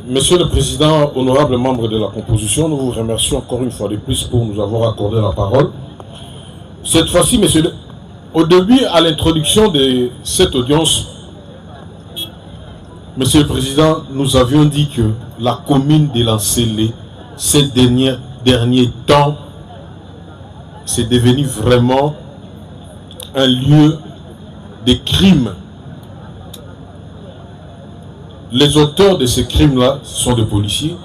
Monsieur le Président, honorables membres de la composition, nous vous remercions encore une fois de plus pour nous avoir accordé la parole. Cette fois-ci, au début, à l'introduction de cette audience, Monsieur le Président, nous avions dit que la commune de Lansele, ces derniers temps, c'est devenu vraiment un lieu de crime. Les auteurs de ces crimes-là sont des policiers,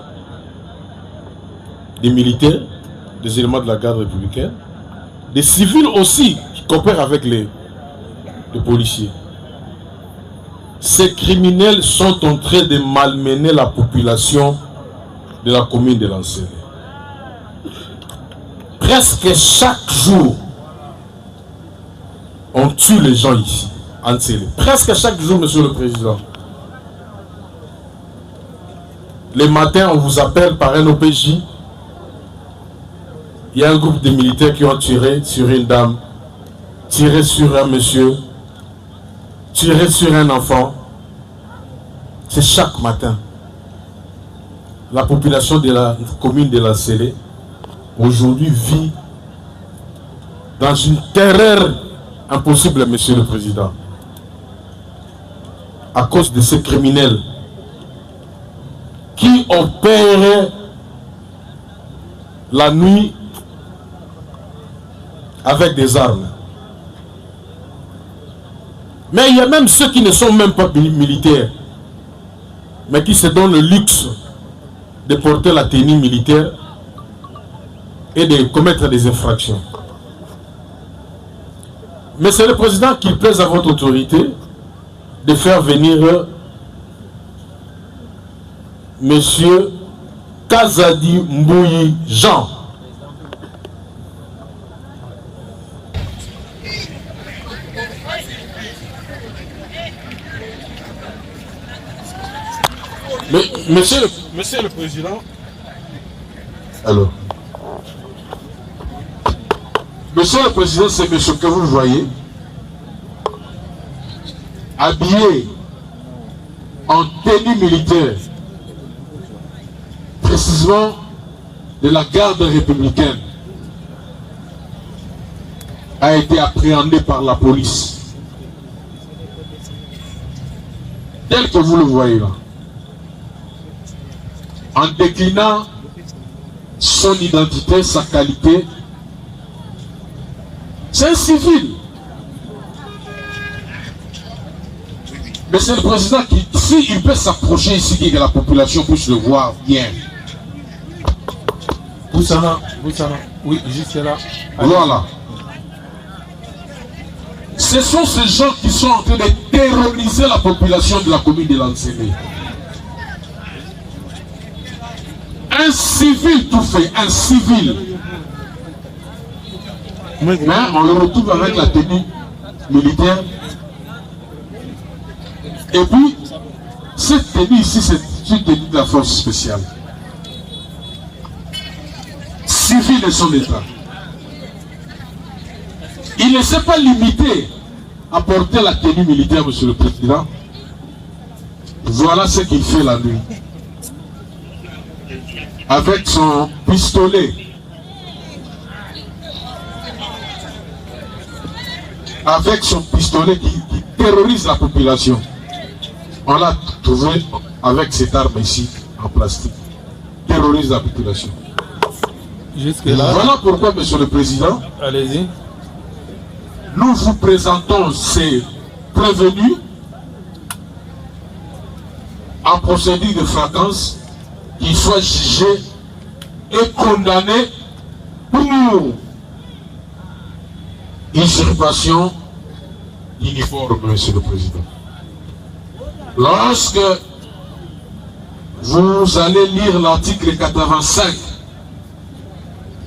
des militaires, des éléments de la garde républicaine, des civils aussi qui coopèrent avec les policiers. Ces criminels sont en train de malmener la population de la commune de Lansele. Presque chaque jour, on tue les gens ici, en Lansele. Presque chaque jour, Monsieur le Président. Les matins, on vous appelle par un OPJ. Il y a un groupe de militaires qui ont tiré sur une dame, tiré sur un monsieur, tiré sur un enfant. C'est chaque matin. La population de la commune de Lansele, aujourd'hui, vit dans une terreur impossible, Monsieur le Président. À cause de ces criminels qui opèrent la nuit avec des armes. Mais il y a même ceux qui ne sont même pas militaires, mais qui se donnent le luxe de porter la tenue militaire et de commettre des infractions. Mais c'est le président qui plaise à votre autorité de faire venir Monsieur Kazadi Mbouyi Jean. Mais, monsieur le Président. Alors. Monsieur le Président, c'est monsieur que vous voyez, habillé en tenue militaire, précisément de la garde républicaine, a été appréhendé par la police. Tel que vous le voyez là. En déclinant son identité, sa qualité, c'est un civil. Mais c'est le président qui, s'il peut s'approcher ici, que la population puisse le voir bien. Boussana, oui, juste là. Voilà. Ce sont ces gens qui sont en train de terroriser la population de la commune de Lansele. Un civil tout fait, un civil. Mais on le retrouve avec la tenue militaire. Et puis, cette tenue ici, c'est une tenue de la force spéciale. Civil de son État. Il ne s'est pas limité à porter la tenue militaire, Monsieur le Président. Voilà ce qu'il fait la nuit. Avec son pistolet. Avec son pistolet qui terrorise la population. On l'a trouvé avec cette arme ici, en plastique. Terrorise la population. Jusque-là. Voilà pourquoi, Monsieur le Président, allez-y. Nous vous présentons ces prévenus en procédure de flagrance qu'ils soient jugés et condamnés pour usurpation d'uniforme, Monsieur le Président. Lorsque vous allez lire l'article 85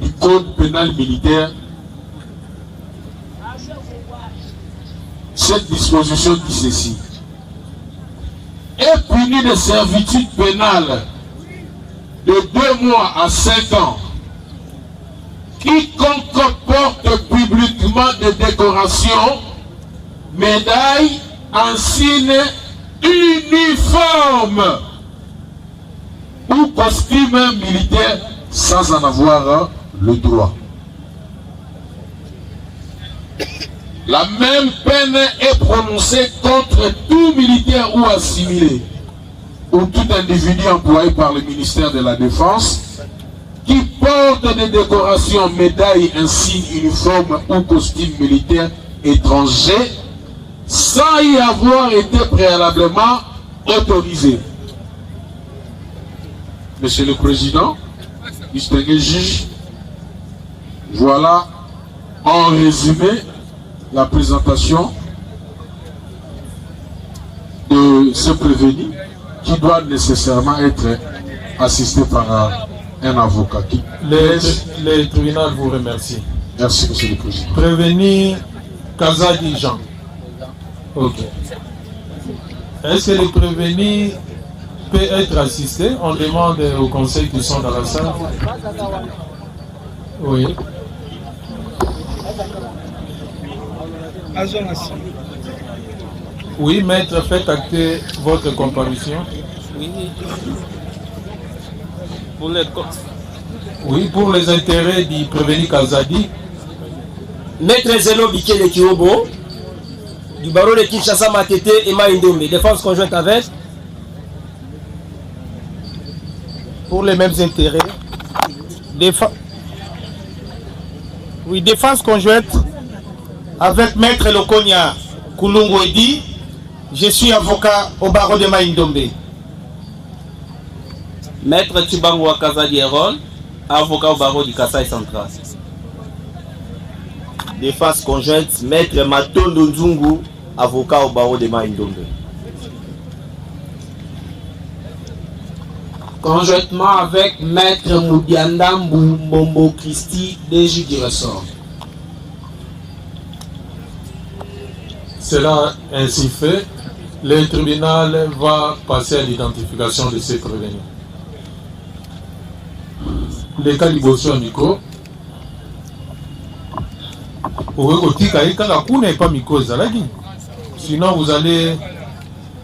du Code pénal militaire, cette disposition dit ceci: est puni de servitude pénale de 2 mois à 5 ans quiconque porte publiquement des décorations, médailles, insignes, uniformes costume militaire sans en avoir le droit. La même peine est prononcée contre tout militaire ou assimilé, ou tout individu employé par le ministère de la Défense qui porte des décorations, médailles, insignes, uniformes ou costumes militaires étrangers sans y avoir été préalablement autorisé. Monsieur le Président, distingué juge, voilà en résumé la présentation de ce prévenu qui doit nécessairement être assisté par un avocat. Le tribunal vous remercie. Merci, Monsieur le Président. Prévenu Kazadi Jean. Ok. Est-ce que le prévenu peut être assisté? On demande aux conseils qui sont dans la salle. Oui. Oui, maître, faites acter votre comparution. Oui. Pour les intérêts du prévenu Kazadi. Maître Zeno Bikele Kiobo, du barreau de Kinshasa Matete et Maïndombe, défense conjointe avec. Pour les mêmes intérêts. Défense conjointe avec Maître Lokonia Koulungu Edi. Je suis avocat au barreau de Maïndombe. Maître Tibangwa Kazadi Erol, avocat au barreau du Kasaï Central. Défense conjointe, Maître Matondo Nzungu, avocat au barreau de Maïndombe. Conjointement avec Maître Moudianda Mbombo Christi, DG du ressort. Cela ainsi fait, le tribunal va passer à l'identification de ces prévenus. Les cas d'Igotion Nico, sinon vous allez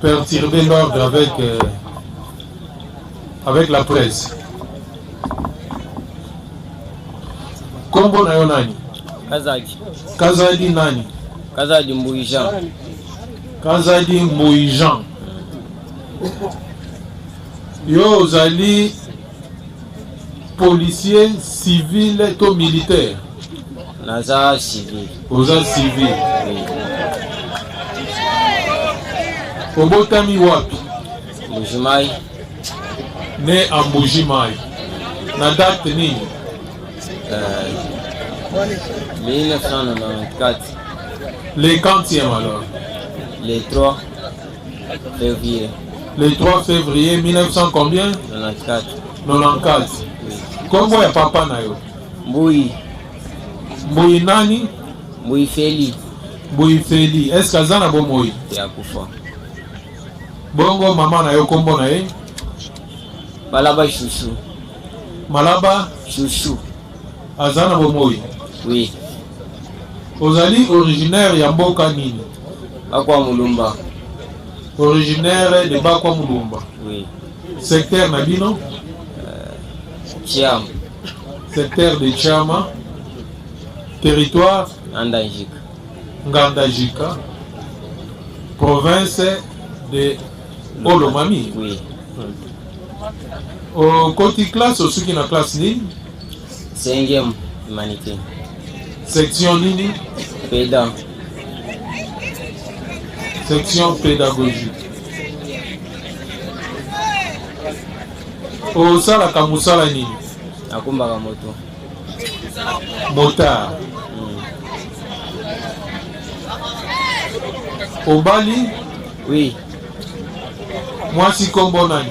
perturber l'ordre avec la presse. Kombo na yo nani? Kazadi. Kazadi nani? Kazadi Mbouijan. Kazadi Mbouijan. Yo ozali policier civil to militaire? Naza civil. Oza civil. Oui. Obotami wapi? Mbujimai. Né à Mbujimai. Na date nini? 1994. Les quantième alors? Le 3 février. Le 3 février 1900 combien? 94. 94. Oui. Kombo ya papa na yo? Mbui. Mbui nani? Mbui Feli. Mbui Feli. Est-ce que azana bomoi? Ya kufa. Bongo mama na yo kombo na ye? Malaba Chouchou. Malaba Chouchou. azana bomoi? Oui. Ozali originaire ya mboka nini? Bakwa Mulumba. Originaire de Bakwa Mulumba. Oui. Secteur Nabino? Chiam. Secteur de Chama. Territoire Andajika. Ngandajika. Province de Olomami. Oui. Au côté classe, au qui na classe nini? 5e humanité. Section nini? Pédant. Section pédagogique. Au salaka musala nini? Akumbaka moto. Motard. Au Bali? Oui. Moi si kombo nani?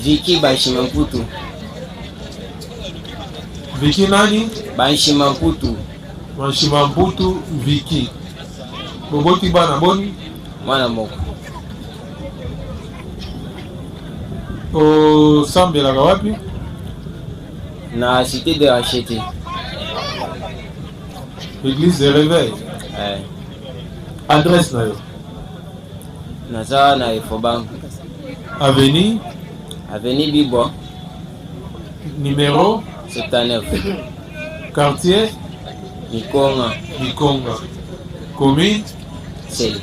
Viki Banshimamputu. Viki nani? Banshimamputu. Banshimamputu Viki. Boboti bana boni? Mwana moko. Au Sambelaka wapi? Na cité de Rachete. Église de réveil. Adresse na yo? Naza na Efobank. Avenue? Avenue Bibois. Numéro 79. Quartier Nikonga. Nikonga. Commune Seli.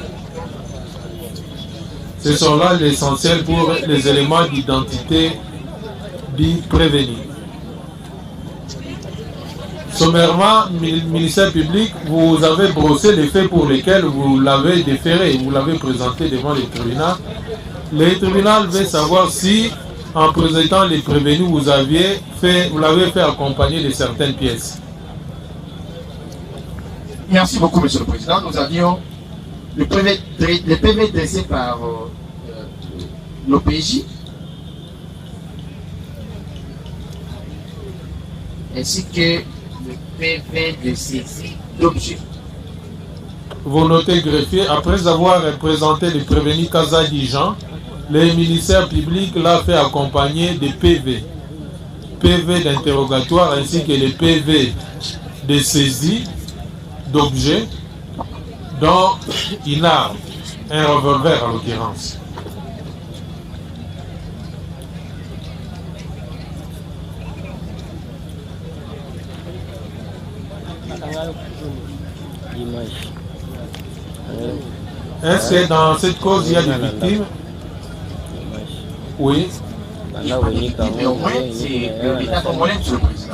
Ce sont là l'essentiel pour les éléments d'identité du prévenu. Sommairement, ministère public, vous avez brossé les faits pour lesquels vous l'avez déféré, vous l'avez présenté devant le tribunal. Le tribunal veut savoir si, en présentant les prévenus, vous l'avez fait accompagner de certaines pièces. Merci beaucoup, Monsieur le Président. Nous avions le PV dressé par l'OPJ ainsi que le PV de saisie d'objet. Vous notez, greffier, après avoir présenté le prévenu Kazadi Jean, le ministère public l'a fait accompagner des PV d'interrogatoire ainsi que les PV de saisie d'objets, dont une arme, un revolver en l'occurrence. Est-ce que dans cette cause il y a des victimes? Oui.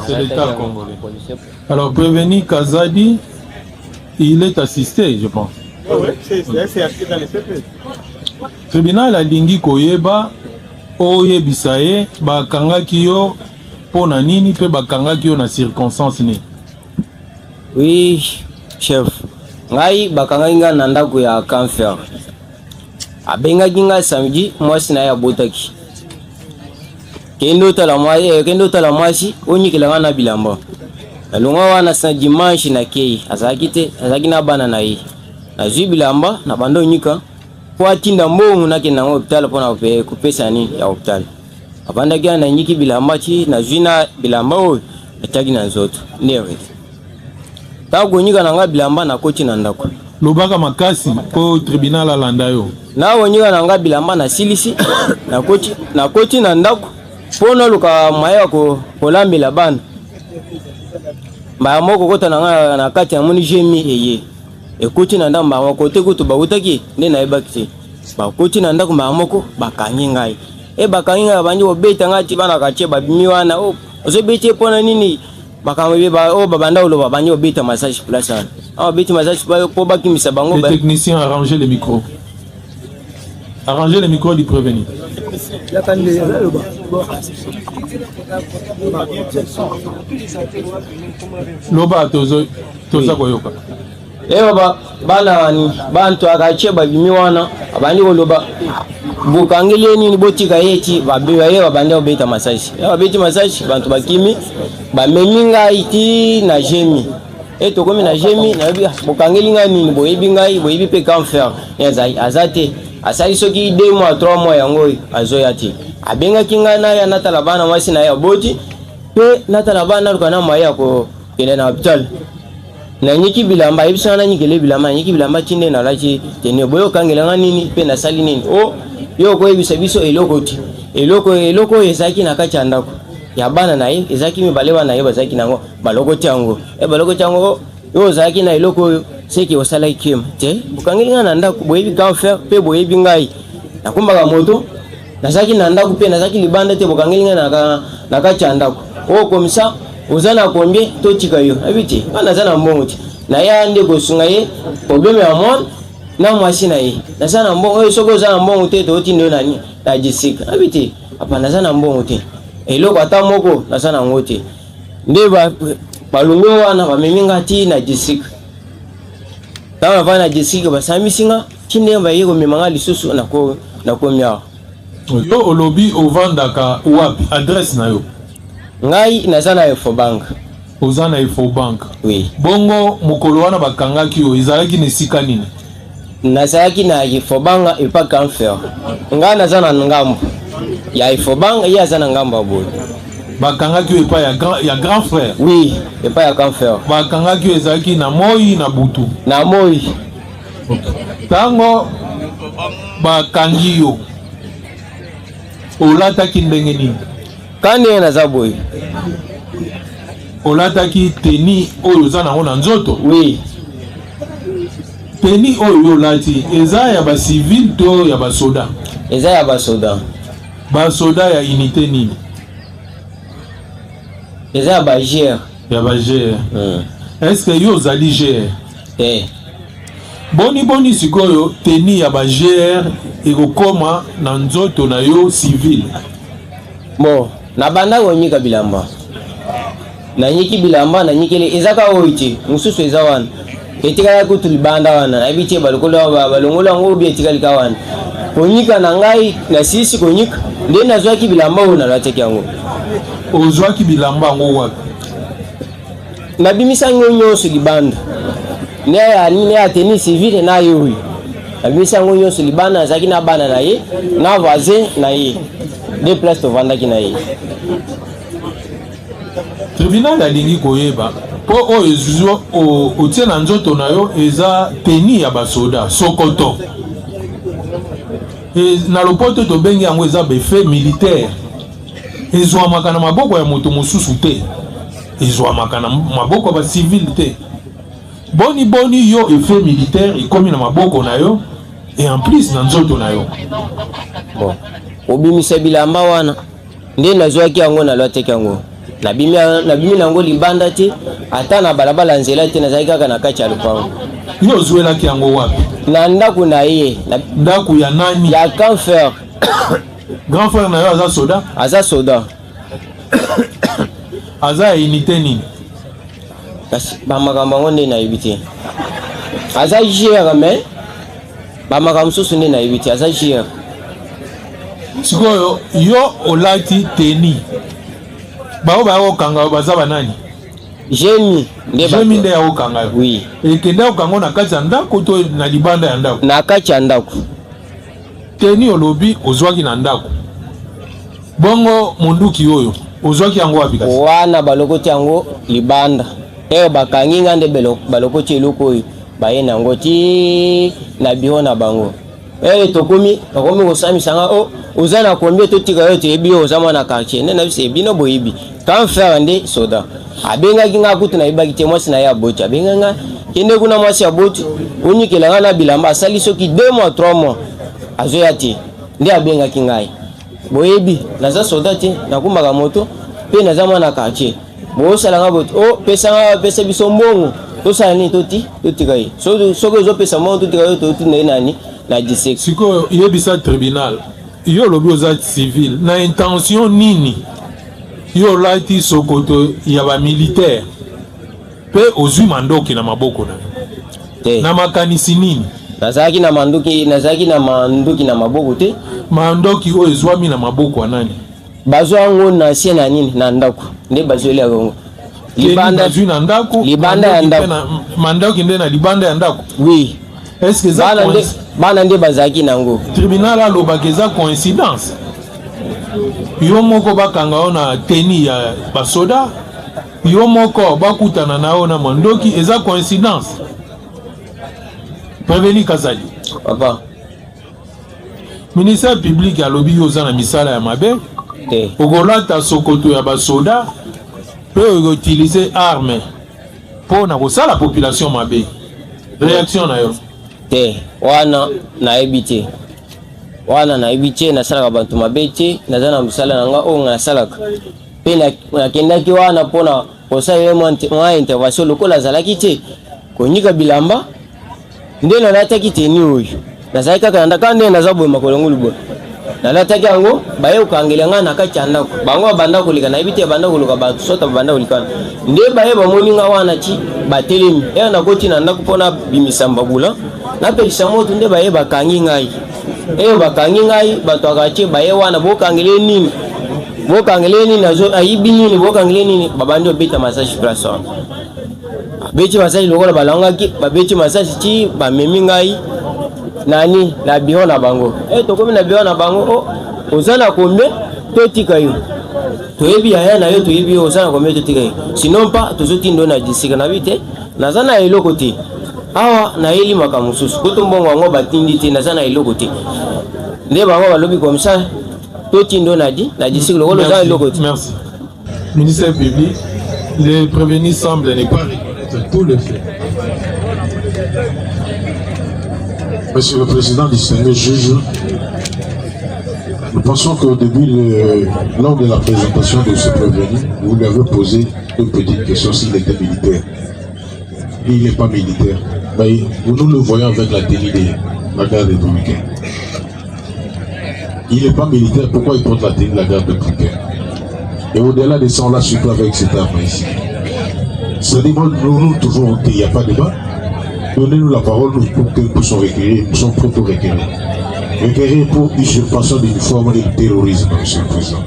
C'est l'État congolais. Alors, prévenu Kazadi, il est assisté, je pense. Oui, c'est acté dans les PP. Tribunal alingi koyeba oyebisaye bakangaki yo pona nini pe bakangaki yo na circonstance ni. Oui, chef. Ngai bakangaki nga na ndako ya Canfer. Abengaki nga samedi, mwasi na ya botaki. Kendo tala mwasi onyikela nga na bilamba. Alonga wana sa dimanche na kei, azaki na bana na ye. Na zwi bilamba na bando onyika po atinda mbongo na kenda ngo hospital pona kupesa ni ya hospital. Abanda kia na nyiki bilamba chi na zwi na bilamba oyo ataki na nzoto. Newe. Ta gonyika na nga bilamba na koti na ndako. Lobaka makasi po tribunal alanda yo. Na gonyika na nga bilamba na silisi na koti na ndako. Pona luka maya ko kolambela bana. Ba moko kota na kati ya moni jemi eye. Ekoti na ndamba ba kote kutu ba utaki nde na ebakiti. Ba koti na ndako ba moko bakangi ngai. Bakangi ngai banji obeta ngati bana kache ba bimiwana ozobete pona nini bakamwe ba babanda ulo banji obeta massage place. Obeta massage po bakimisa bango ba. Les techniciens arrangez les micros. Arrangez les micros du prévenu. Loba toza koyoka. Bana bantu akache babimiwana abandi koloba bukangeli nini botika yeti babiwa ye babandi obeta massage. Babeti massage bantu bakimi bameminga iti na jemi. Tokomi na jemi na bukangeli nga nini boyebi ngai boyebi pe Canfer. Yazai azate asali soki 2 mois 3 mois yango azoyati. Abenga kinga na ya natala bana mwasi na ya boti pe natala bana lukana maya ko kene na hospital. Na nyiki bilamba ibisa na nyikele bilamba nyiki bilamba tinde na lachi tene boyo kangela nini pe na sali nini yo ko ibisa biso eloko ezaki na kacha ndako ya bana na ye ezaki mibalewa na ye bazaki nango baloko tango baloko tango yo zaki na eloko seki osala ikem te bukangelinga na ndako boyebi Canfer pe boyebi ngai nakumba ka moto nazaki na ndako pe nazaki libanda te bukangelinga na kacha ndako komisa ozana kombie totika yo abiti bana zana mbongo ti na ya ande kosunga ye problème ya mon na mwasi na ye nazana mbongo soko zana mbongo te to tindo nani na Jessica abiti apana zana mbongo te eloko ata moko nazana ngote nde balungu wana bameminga ti na Jessica tawa vana Jessica basamisinga tinde baye ko memanga lisusu na komia yo olobi ovandaka wapi adresse na yo. Ngai nazana Efobank. Ozana Efobank. Oui. Bongo mukolo wana bakangaki yo ezalaki na sika nini? Nazalaki na Efobanga epa Canfer. Nga nazana ngambo. Ya Efobanga ya zana ngambo abolo. Bakangaki yo epa ya grand frère. Oui, epa ya Canfer. Bakangaki yo ezalaki na Moi na Butu. Na Moi. Tango bakangi yo. olataki ndenge nini? Kande naza boy. Olataki teni oyo za nango na nzoto? Oui. Teni oyo olati eza ya ba civil to ya ba soda? Eza ya ba soda. Ba soda ya unité nini? Eza ya ba GR. Ya ba GR. Est-ce que yo zali GR? Boni sikoyo teni ya ba GR ekokoma na nzoto na yo civil. Bon, na banda wonyika bilamba. Na nyiki bilamba na nyikele ezaka oiti mususu eza wana. Etikala ko tulibanda wana na bitie balongola ngo bi etikala ka wana. Konyika na ngai na sisi konyika nde nazwaki bilamba ona lateki yango. Ozwaki bilamba ngo wapi? Na bimisa nyonso libanda. Ne ya teni civil na yo. Na bimisa nyonso libanda zaki na bana na ye na voisin na ye. Deux places to vanda ki na ye. Tribunal alingi koyeba po oyo ezuzo otie na nzoto na yo eza teni ya basoda sokoto. Na lopoto to bengi yango eza befe militaire. Ezwamaka na maboko ya moto mosusu te. Ezwamaka na maboko ba civil te. Boni yo efe militaire ekomi na maboko na yo et en plus na nzoto na yo. Bon. Obimisa bilamba wana nde nazwaki yango na lwateki yango. Nabimi nango libanda te ata na balabala nzela te nazali kaka na kati ya lupango. Yo ozwelaki yango wapi? Na ndako na ye. Ndako ya nani? Ya grand frère. Grand frère na yo aza soda? Aza soda. Aza ya unité nini? Kasi bamakambo yango nde nayebi te. Aza GR mais bamakambo mosusu nde nayebi te. Aza GR. Sikoyo yo olati teni bao bao kanga baza banani? Jemi nde ya okanga. Oui. Ekenda okango na kati ya ndako to na libanda ya ndako? Na kati ya ndako. Teni olobi ozwaki na ndako. Bongo munduki oyo ozwaki yango wapi kasi? Wana balokoti yango libanda. Eyo bakangi ngande balokoti eloko oyo baye nango ti na biro na bango. Tokomi kosamisa nga ozana combien totika yo tebi ozama na quartier nde na bise bino boyibi quand faire nde soda abenga kinga kutu na ibaki te mwasi na ya boti abenga nga kende kuna mwasi ya boti unyikela nga na bilamba asali soki 2 mois 3 mois azoya te nde abenga kinga boyibi naza soda te nakumbaka moto pe nazama na quartier bosala nga boti pesa biso mbongo tosala ni totika ye soko ezopesa mbongo totika yo toti na nani la disek. Siko yebisa tribunal yo lobi oza civil na intention nini yo lati sokoto ya ba militaire pe ozwi mandoki na maboko na te na makanisi nini? Nazaki na mandoki na maboko te. Mandoki oyo ezwami na maboko ya nani? Bazwa yango na sie na nini na ndako nde bazweli yango libanda zwi na ndako libanda ya ndako mandoki nde na libanda ya ndako. Oui. Est-ce que ça bana nde bazaki nango? Tribunal alobaka eza coïncidence yo moko bakanga yo na teni ya basoda yo moko bakutana na yo na mandoki eza coïncidence? Préveni Kazali papa ministère public alobi yo oza na misala ya mabe te okolata sokoto ya basoda pe okoutilize arme mpo na kosala population mabe. Réaction na yo? Te wana nayebi te nasalaka bantu mabe te naza na mosala na nga oyo nasalaka mpe nakendaki wana mpona kosalela mwa intervention lokola azalaki te konyika bilamba nde nalataki teni oyo nazali kaka na ndako nde naza boyema kolongo liboya nalataki yango baye kokangela nga na kati ya ndako bango babanda koleka nayebi te banda koluka bato sota babanda kolikana nde baye bamoni nga wana ti batelemi eyo nakoti na ndako mpona bimisa mbabula napelisa moto nde baye bakangi ngai eyo bakangi ngai bato akatie baye wana bokangele nini ayibi nini bokangele nini babandi obeta massage place wana babeti massage lokola balangaki babeti massage ti bamemi ngai nani na biro na bango tokomi na biro na bango oza na kombe totika yo toyebi yaya na yo toyebi yo oza na kombe totika yo sinon mpa tozotindo na disika na bite naza na eloko te awa nayeli makambo mosusu kutu mbongo yango batindi te naza na eloko te nde bango balobi comme ça Totindo Nadi sur le rôle de l'autre. Merci. Ministère public, les prévenus semblent ne pas reconnaître tout le fait. Monsieur le Président, distingué juge, nous pensons qu'au début, lors de la présentation de ce prévenu, vous lui avez posé une petite question s'il était militaire. Il n'est pas militaire, mais nous le voyons avec la tenue de la garde républicaine. Il n'est pas militaire, pourquoi il porte la tenue de la garde républicaine? Et au-delà de ça, on l'a surpris avec cette arme ici. C'est-à-dire, nous trouvons qu'il n'y a pas de débat. Donnez-nous la parole pour que nous puissions requérir, nous sommes prêts pour requérir. Requérir pour usurpation d'une forme de terrorisme, Monsieur le Président.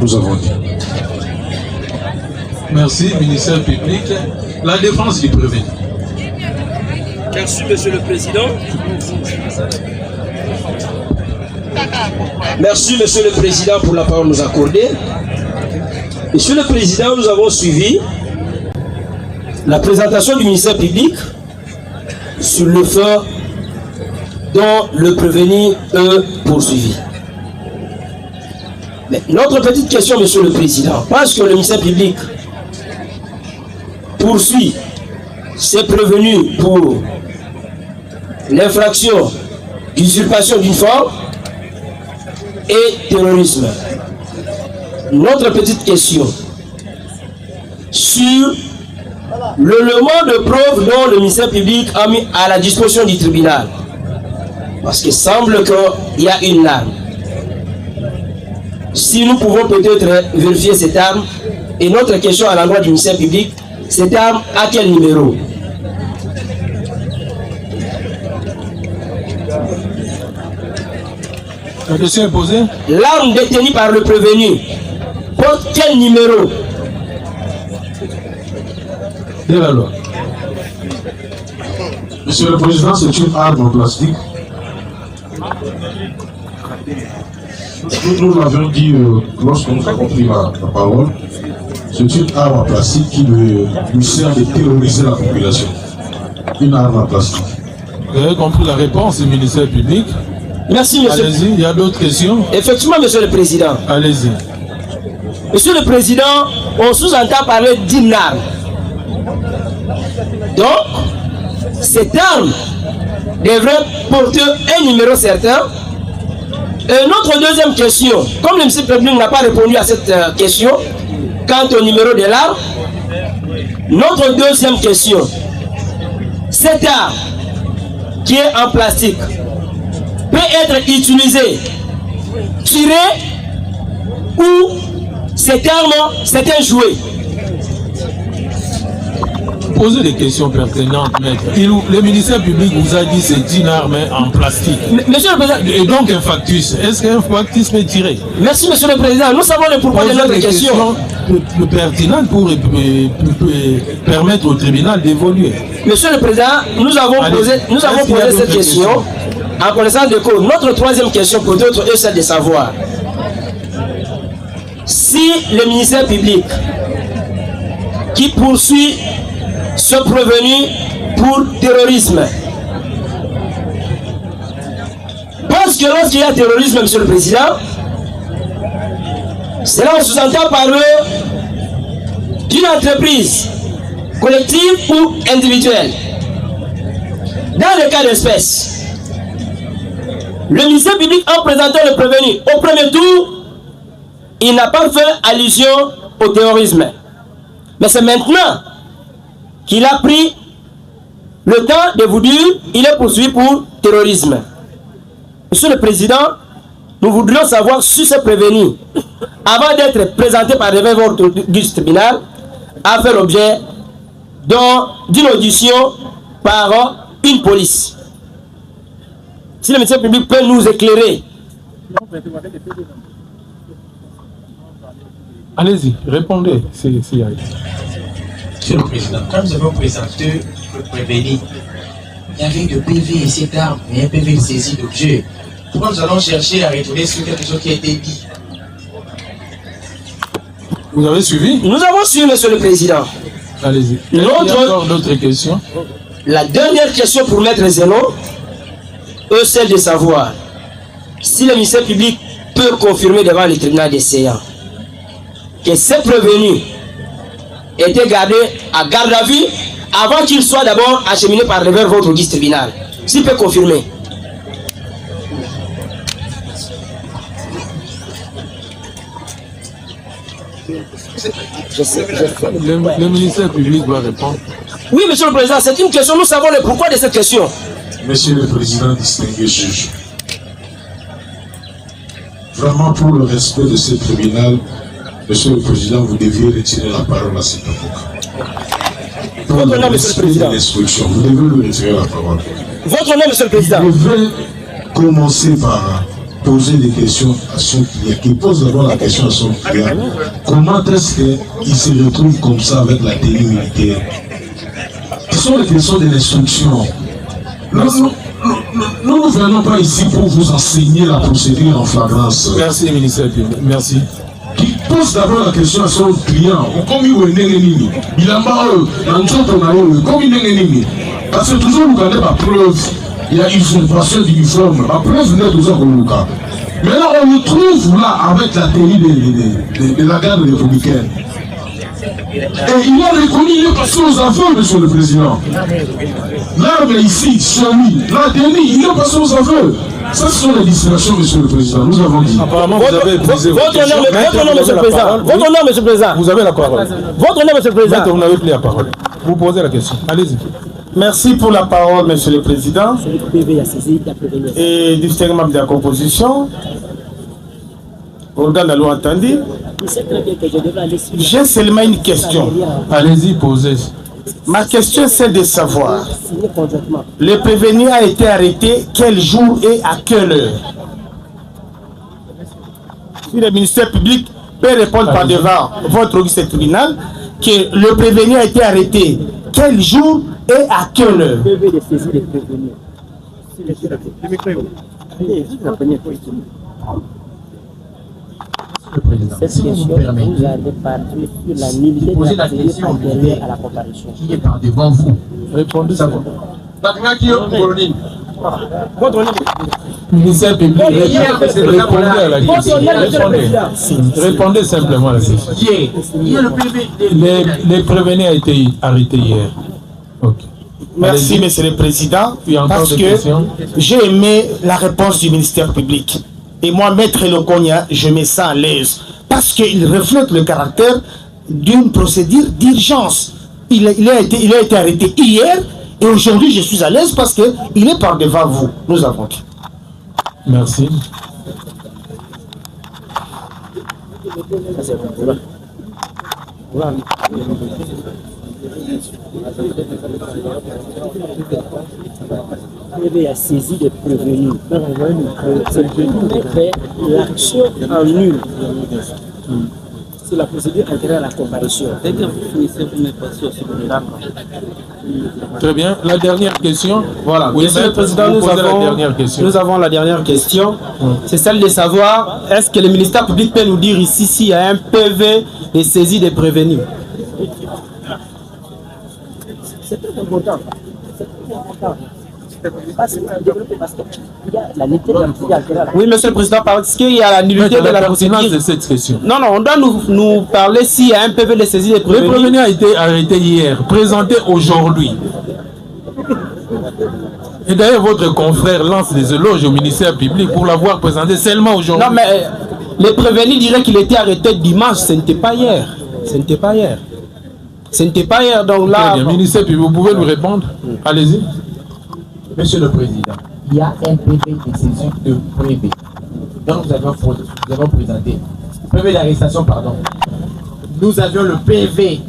Nous avons dit. Merci, ministère public. La défense du prévenu. Merci, Monsieur le Président. Merci, Monsieur le Président, pour la parole nous accordée. Monsieur le Président, nous avons suivi la présentation du ministère public sur le fait dont le prévenu est poursuivi. Mais notre petite question, Monsieur le Président, parce que le ministère public poursuit ses prévenus pour l'infraction d'usurpation d'une forme et terrorisme. Notre petite question sur l'élément de preuve dont le ministère public a mis à la disposition du tribunal. Parce qu'il semble qu'il y a une arme. Si nous pouvons peut-être vérifier cette arme, et notre question à l'endroit du ministère public, cette arme à quel numéro? La question est posée. L'arme détenue par le prévenu porte quel numéro? De la loi. Monsieur le Président, c'est une arme en plastique. Nous l'avions dit lorsque nous avons pris la parole. C'est une arme en plastique qui lui sert de terroriser la population. Une arme en plastique. Vous avez compris la réponse du ministère public. Merci, monsieur. Allez-y, il y a d'autres questions. Effectivement, Monsieur le Président. Allez-y. Monsieur le Président, on sous-entend parler d'une arme. Donc, cette arme devrait porter un numéro certain. Et notre deuxième question, comme le ministre public n'a pas répondu à cette question, quant au numéro de l'arme, notre deuxième question, cette arme qui est en plastique peut être utilisée, tirée ou cette arme, c'est un jouet. Posez des questions pertinentes, maître. Le ministère public vous a dit que c'est une arme en plastique. Monsieur le Président. Et donc un factus. Est-ce qu'un factus peut tirer? Merci, Monsieur le Président. Nous savons le pourquoi de notre question. Plus pertinentes pour permettre au tribunal d'évoluer. Monsieur le Président, nous avons posé cette question en connaissance de cause. Notre troisième question pour d'autres est celle de savoir si le ministère public qui poursuit ce prévenu pour terrorisme. Parce que lorsqu'il y a terrorisme, Monsieur le Président, cela on sous-entend par d'une entreprise collective ou individuelle. Dans le cas d'espèce, le ministère public en présentant le prévenu au premier tour, il n'a pas fait allusion au terrorisme. Mais c'est maintenant qu'il a pris le temps de vous dire qu'il est poursuivi pour terrorisme. Monsieur le Président, nous voudrions savoir si ce prévenu, avant d'être présenté par le révérend du tribunal, a fait l'objet d'une audition par une police. Si le ministère public peut nous éclairer. Allez-y, répondez. Monsieur le Président, quand nous avons présenté le prévenu, il y avait de PV et cette arme, mais un PV de saisie d'objet. Pourquoi nous allons chercher à retourner sur quelque chose qui a été dit? Vous avez suivi? Nous avons suivi, Monsieur le Président. Allez-y. Il y a encore d'autres questions? La dernière question pour Maître Zénon est celle de savoir si le ministère public peut peux confirmer devant le tribunal des séants que ces prévenus étaient gardés à garde à vue avant qu'ils soient d'abord acheminés vers votre registre tribunal. S'il peut confirmer. Le ministère public doit répondre. Oui, monsieur le président, c'est une question. Nous savons le pourquoi de cette question. Monsieur le président, distingué juge, vraiment pour le respect de ce tribunal, monsieur le président, vous deviez retirer la parole à cet avocat. Pour Votre le nom, monsieur le respect président. de l'instruction, vous devez lui retirer la parole. Votre nom, monsieur le président. Vous devez commencer par poser des questions à son client, qui pose d'abord la question à son client. Comment est-ce qu'il se retrouve comme ça avec la tenue militaire? Ce sont les questions de l'instruction. Nous ne venons pas ici pour vous enseigner la procédure en flagrance. Merci, ministère public. Merci. Qui pose d'abord la question à son client. Comme il a marre, comme il parce que toujours nous avons la preuve. Il y a usurpation d'uniforme. La preuve n'est toujours au cas. Maintenant, on le trouve là avec la tenue de la garde républicaine. Et il a reconnu, il est passé aux aveux, monsieur le président. L'arme est ici, sur lui. La tenue, il est passé aux aveux. Ça, ce sont les distractions, monsieur le président. Nous avons dit. Apparemment, vous avez épuisé votre nom, monsieur le président. Votre nom, monsieur le président. Vous avez la parole. Votre nom, monsieur le président. Maître, vous n'avez plus la parole. Vous posez la question. Allez-y. Merci pour la parole, monsieur le président. Et distingué membre de la composition. Organe de la loi entendu. J'ai seulement une question. Allez-y, posez. Ma question, c'est de savoir, le prévenu a été arrêté quel jour et à quelle heure? Si le ministère public peut répondre par devant votre registre tribunal que le prévenu a été arrêté quel jour et à quelle heure? Cette question vous allez partir sur la nullité de la procédure antérieure à la comparution. Qui est par devant vous? Répondez ça. Votre nom. Ministère public, répondez à la question. Répondez simplement à la question. Les prévenus ont été arrêtés hier. Ok. Merci, monsieur le président, parce que j'ai aimé la réponse du ministère public. Et moi, Maître Lokonia, je me sens à l'aise parce qu'il reflète le caractère d'une procédure d'urgence. Il a été arrêté hier et aujourd'hui, je suis à l'aise parce qu'il est par devant vous. Nous avons dit. Merci. Il a saisi des prévenus. L'action en nul. C'est la procédure antérieure à la comparution. Très bien. La dernière question. Voilà. Oui, Monsieur le Président, nous avons la dernière question. C'est celle de savoir, est-ce que le ministère public peut nous dire ici s'il y a un PV de saisie des prévenus? C'est très important. Oui, monsieur le président, parce qu'il y a la nullité de la procédure. De cette question. Non, on doit nous parler s'il y a un PV de saisie des prévenus. Le prévenu a été arrêté hier, présenté aujourd'hui. Et d'ailleurs, votre confrère lance des éloges au ministère public pour l'avoir présenté seulement aujourd'hui. Non, mais les prévenus diraient qu'il était arrêté dimanche, ce n'était pas hier. Ce n'était pas hier. Ce n'était pas hier, donc là... Très bien, ministère public, vous pouvez lui répondre. Allez-y. Monsieur le Président, il y a un PV de saisie de prévé. Donc nous avons présenté. PV d'arrestation, pardon. Nous avions le PV.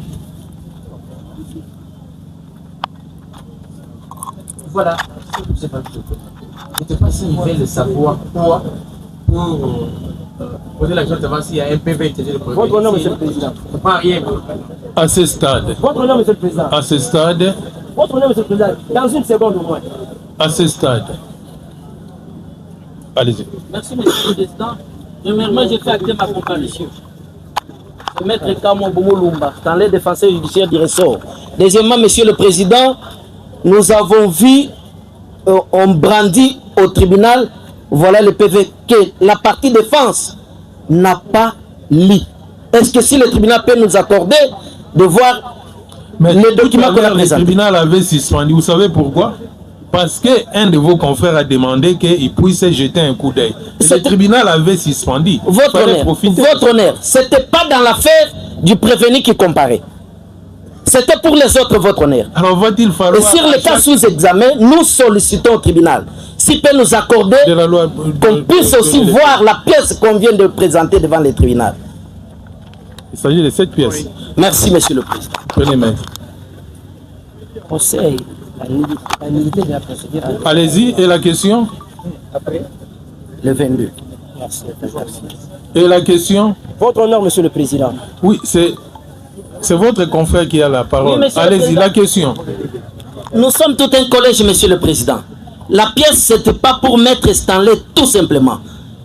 Voilà. Je ne sais pas s'ils veulent savoir quoi pour poser la question de savoir s'il y a un PV de saisie de prévé. Votre nom, monsieur le Président. Pas rien. À ce stade. Votre nom, monsieur le Président. À ce stade. Votre nom, monsieur le Président. Dans une seconde au moins. À ce stade. Allez-y. Merci, monsieur le Président. Premièrement, j'ai fait acter ma comparution. Je vais mettre Kamon Bomolumba dans les défenseurs judiciaires du ressort. Deuxièmement, monsieur le Président, nous avons vu, on brandit au tribunal voilà le PV que la partie défense n'a pas lu. Est-ce que si le tribunal peut nous accorder de voir les documents qu'on a présentés? Le tribunal avait suspendu. Vous savez pourquoi? Parce qu'un de vos confrères a demandé qu'il puisse jeter un coup d'œil. Le tribunal avait suspendu. Votre honneur, ce n'était pas dans l'affaire du prévenu qui comparait. C'était pour les autres, votre honneur. Alors va-t-il falloir... Et sur le cas sous examen, nous sollicitons au tribunal, s'il peut nous accorder qu'on puisse aussi voir la pièce qu'on vient de présenter devant le tribunal. Il s'agit de cette pièce. Merci, monsieur le président. Prenez, maître. Conseil, la nullité de la procédure. Allez-y, et la question? Après le 22. Merci. Et la question? Votre honneur, monsieur le président. Oui, c'est votre confrère qui a la parole. Oui, allez-y, la question. Nous sommes tout un collège, monsieur le président. La pièce, ce n'était pas pour Maître Stanley, tout simplement.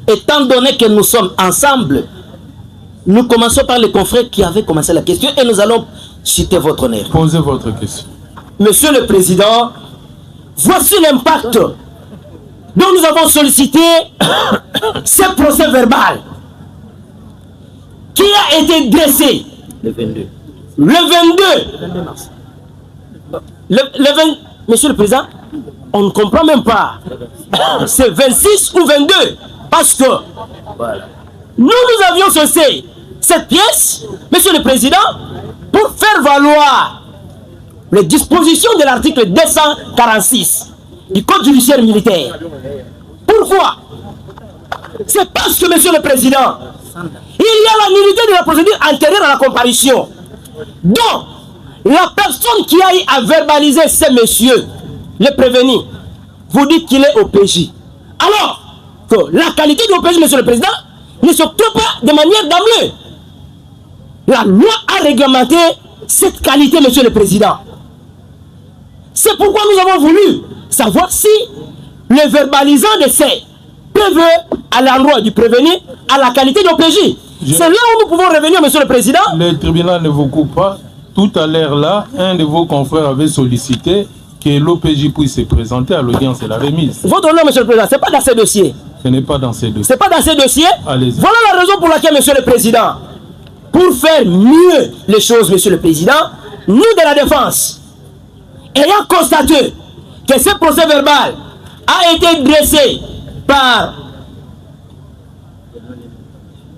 Étant donné que nous sommes ensemble, nous commençons par les confrères qui avaient commencé la question et nous allons citer votre honneur. Posez votre question. Monsieur le président, voici l'impact dont nous avons sollicité ce procès verbal qui a été dressé le 22. Le 22 mars. Monsieur le président, on ne comprend même pas. C'est 26 ou 22. Parce que nous avions cessé cette pièce, monsieur le président, pour faire valoir les dispositions de l'article 246 du Code judiciaire militaire. Pourquoi? C'est parce que, monsieur le président, il y a la nullité de la procédure antérieure à la comparution. Donc, la personne qui a eu à verbaliser ce monsieur, le prévenu, vous dites qu'il est au PJ. Alors que la qualité du PJ, monsieur le président, ne s'octroie pas de manière d'emblée. La loi a réglementé cette qualité, monsieur le président. C'est pourquoi nous avons voulu savoir si le verbalisant de ces PV à l'endroit du prévenu a la qualité d'OPJ. C'est là où nous pouvons revenir, monsieur le président. Le tribunal ne vous coupe pas. Tout à l'heure là, un de vos confrères avait sollicité que l'OPJ puisse se présenter à l'audience et la remise. Votre honneur, monsieur le président, ce n'est pas dans ces dossiers. Ce n'est pas dans ces dossiers. Ce n'est pas dans ces dossiers. Allez-y. Voilà la raison pour laquelle, monsieur le président, pour faire mieux les choses, monsieur le président, nous de la défense, ayant constaté que ce procès verbal a été dressé par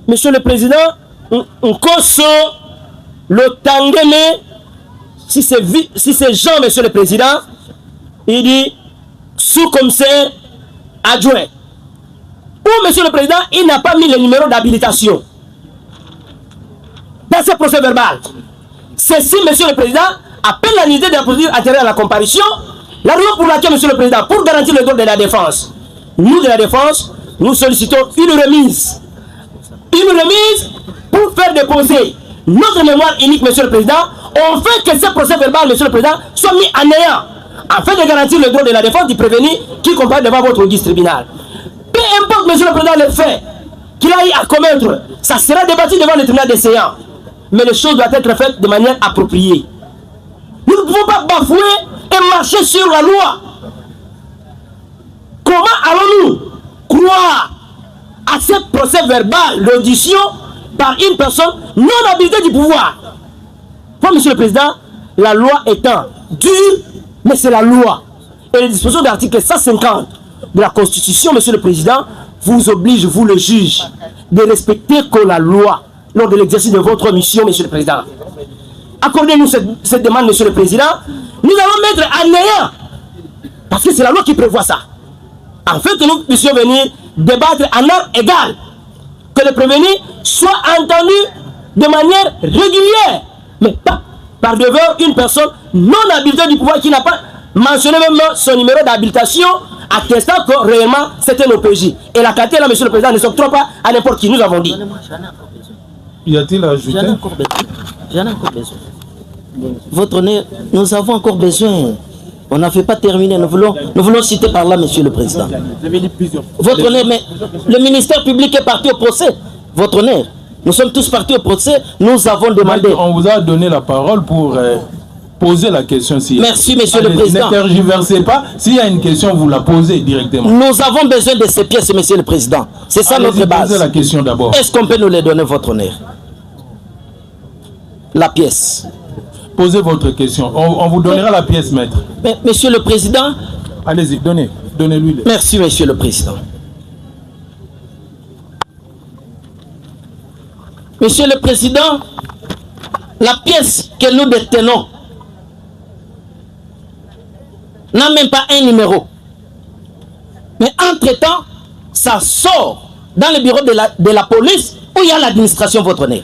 monsieur le président Nkoso Lotangene, si c'est Jean, monsieur le président, il dit sous-commissaire adjoint. Ou monsieur le président, il n'a pas mis le numéro d'habilitation dans ce procès verbal. Ceci, monsieur le président, appelle la nullité de la procédure antérieure à la comparution. La raison pour laquelle, monsieur le président, pour garantir le droit de la défense, nous de la défense, nous sollicitons une remise. Une remise pour faire déposer notre mémoire unique, monsieur le président. On fait que ce procès verbal, monsieur le président, soit mis en néant, afin de garantir le droit de la défense du prévenu qui comparaît devant votre audience tribunal. Peu importe, monsieur le président, le fait qu'il a eu à commettre, ça sera débattu devant le tribunal des séants. Mais les choses doivent être faites de manière appropriée. Nous ne pouvons pas bafouer et marcher sur la loi. Comment allons-nous croire à ce procès verbal d'audition par une personne non habilitée du pouvoir? Pour monsieur le président, la loi étant dure, mais c'est la loi. Et les dispositions de l'article 150 de la Constitution, monsieur le président, vous oblige, vous le juge, de respecter que la loi lors de l'exercice de votre mission, monsieur le président. Accordez-nous cette demande, monsieur le président. Nous allons mettre en néant, parce que c'est la loi qui prévoit ça, afin que nous puissions venir débattre en heure égale, que le prévenu soit entendu de manière régulière, mais pas par devant une personne non habilitée du pouvoir qui n'a pas mentionné même son numéro d'habilitation, attestant que réellement c'était un OPJ. Et la qualité là, monsieur le président, ne s'octroie pas à n'importe qui, nous avons dit. Y a-t-il à ajouter? J'en ai encore besoin. Votre honneur, nous avons encore besoin. On n'a fait pas terminer. Nous voulons citer par là, monsieur le président. Votre honneur, mais le ministère public est parti au procès. Votre honneur, nous sommes tous partis au procès. Nous avons demandé. On vous a donné la parole pour Posez la question. Si merci, monsieur le président. Ne tergiversez pas. S'il y a une question, vous la posez directement. Nous avons besoin de ces pièces, monsieur le président. C'est ça notre base. Posez la question d'abord. Est-ce qu'on peut nous les donner, votre honneur? La pièce. Posez votre question. On vous donnera la pièce, maître. Mais, monsieur le président. Allez-y, donnez-lui. Merci, monsieur le président. Monsieur le président, la pièce que nous détenons n'a même pas un numéro. Mais entre-temps, ça sort dans le bureau de la police où il y a l'administration, votre honneur.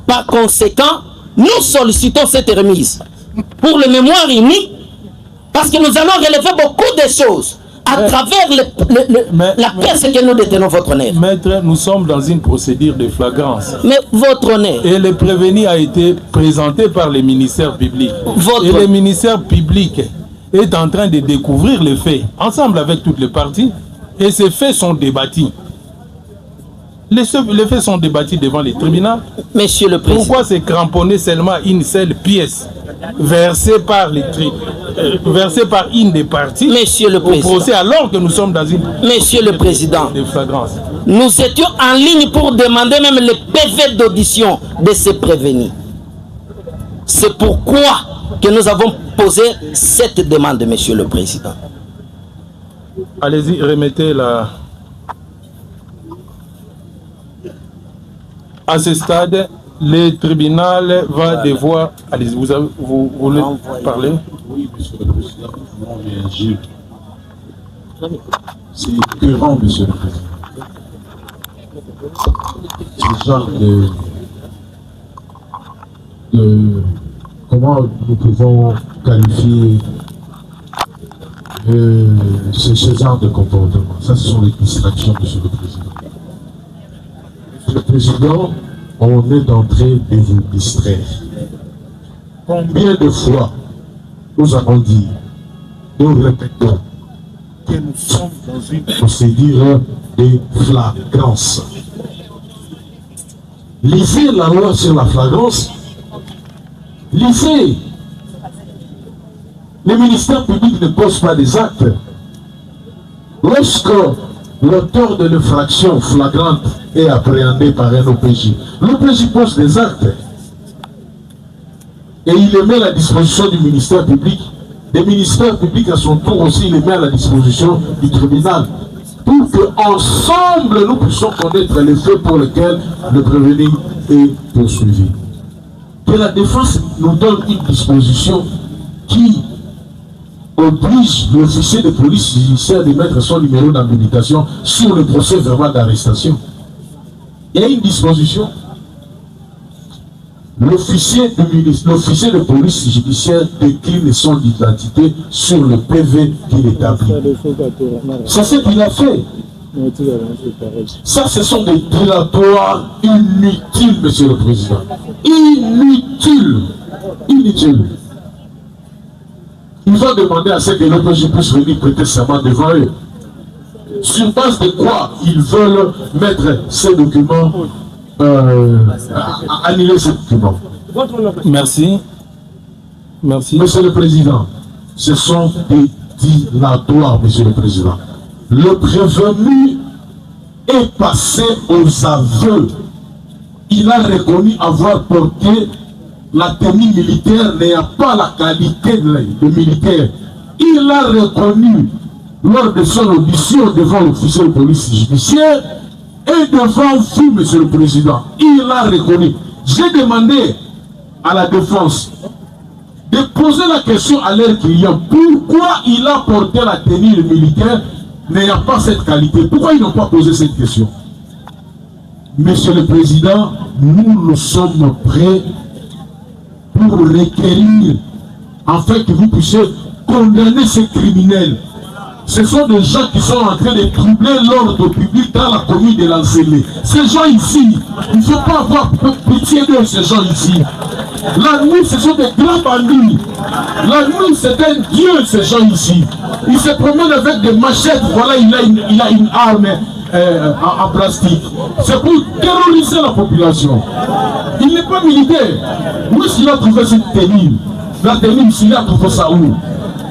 Par conséquent, nous sollicitons cette remise pour le mémoire unique parce que nous allons relever beaucoup de choses à travers la pièce que nous détenons, votre honneur. Maître, nous sommes dans une procédure de flagrance. Mais votre honneur. Et le prévenu a été présenté par le ministère public. Et le ministère public est en train de découvrir les faits, ensemble avec toutes les parties, et ces faits sont débattus. Les faits sont débattus devant les tribunaux. Monsieur le président. Pourquoi c'est cramponné seulement une seule pièce versée par une des parties, monsieur le président, au procès, alors que nous sommes dans une monsieur le président, de flagrance. Nous étions en ligne pour demander même le PV d'audition de ces prévenus. C'est pourquoi que nous avons posé cette demande, monsieur le président. Allez-y, remettez la... À ce stade, le tribunal va devoir... Allez-y, vous voulez parler? Oui, monsieur le président, nous voulons réagir. C'est écœurant, monsieur le président. Ce genre de comment nous pouvons qualifier ce genre de comportement? Ça, ce sont les distractions, monsieur le président. Monsieur le président, on est en train de vous distraire. Combien de fois nous avons dit, nous répétons, que nous sommes dans une procédure de flagrance. Lisez la loi sur la flagrance. Lisez. Le ministère public ne pose pas des actes. Lorsque l'auteur de l'infraction flagrante est appréhendé par un OPJ, l'OPJ pose des actes. Et il les met à la disposition du ministère public. Le ministère public, à son tour aussi, les met à la disposition du tribunal. Pour qu'ensemble, nous puissions connaître les faits pour lesquels le prévenu est poursuivi. Que la défense nous donne une disposition qui oblige l'officier de police judiciaire de mettre son numéro d'habilitation sur le procès verbal d'arrestation. Il y a une disposition. L'officier de police judiciaire décline son identité sur le PV qu'il établit. C'est ce qu'il a fait. Ça, ce sont des dilatoires inutiles, monsieur le président. Inutiles. Inutiles. Ils vont demander à ce que l'OPJ puisse venir prêter serment devant eux. Sur base de quoi ils veulent mettre ces documents, annuler ces documents. Merci. Merci. Monsieur le Président, ce sont des dilatoires, monsieur le Président. Le prévenu est passé aux aveux. Il a reconnu avoir porté la tenue militaire, n'ayant pas la qualité de militaire. Il a reconnu lors de son audition devant l'officier de police judiciaire et devant vous, monsieur le Président. Il a reconnu. J'ai demandé à la défense de poser la question à leur client. Pourquoi il a porté la tenue militaire n'ayant pas cette qualité? Pourquoi ils n'ont pas posé cette question? Monsieur le Président, nous sommes prêts pour requérir afin que vous puissiez condamner ces criminels. Ce sont des gens qui sont en train de troubler l'ordre public dans la commune de l'Ancélé. Ces gens ici, il ne faut pas avoir pitié de ces gens ici. La nuit, ce sont des grands bandits. La nuit, c'est un dieu, ces gens ici. Ils se promènent avec des machettes. Voilà, il a une arme en plastique. C'est pour terroriser la population. Il n'est n'est pas militaire. Où est-ce qu'il a trouvé cette tenue? La tenue, il a trouvé ça où?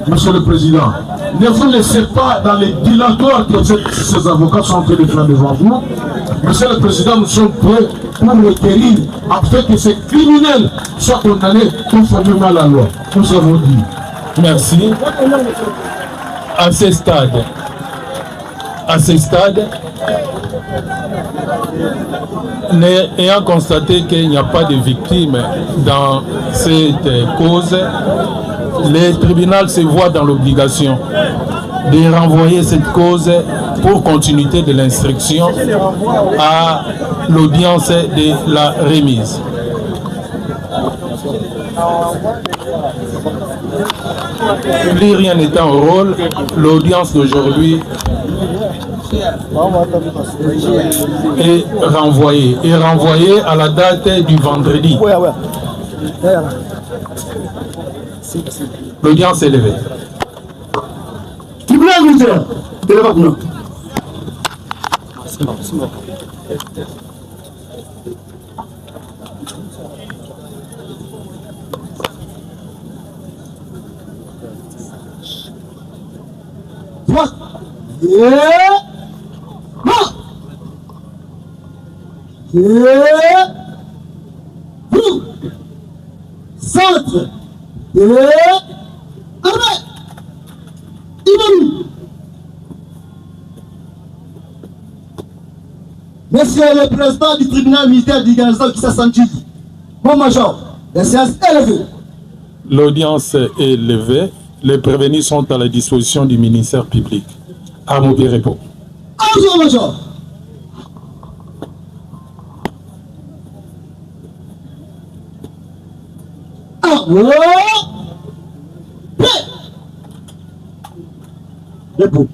Monsieur le Président, ne vous laissez pas dans les dilatoires que ces avocats sont en train de faire devant vous. Monsieur le Président, nous sommes prêts pour requérir afin que ces criminels soient condamnés conformément à la loi. Nous avons dit. Merci. À ce stade, ayant constaté qu'il n'y a pas de victimes dans cette cause, le tribunal se voit dans l'obligation de renvoyer cette cause pour continuité de l'instruction à l'audience de la remise. Plus rien n'étant au rôle, l'audience d'aujourd'hui est renvoyée à la date du vendredi. L'audience est levée. Tribunal militaire de l'évacuation. Centre Monsieur le président du tribunal militaire d'Iganza qui s'est senti, mon major, la séance est levée. L'audience est levée. Les prévenus sont à la disposition du ministère public. À Mobirepo. Bonjour, major. Debout.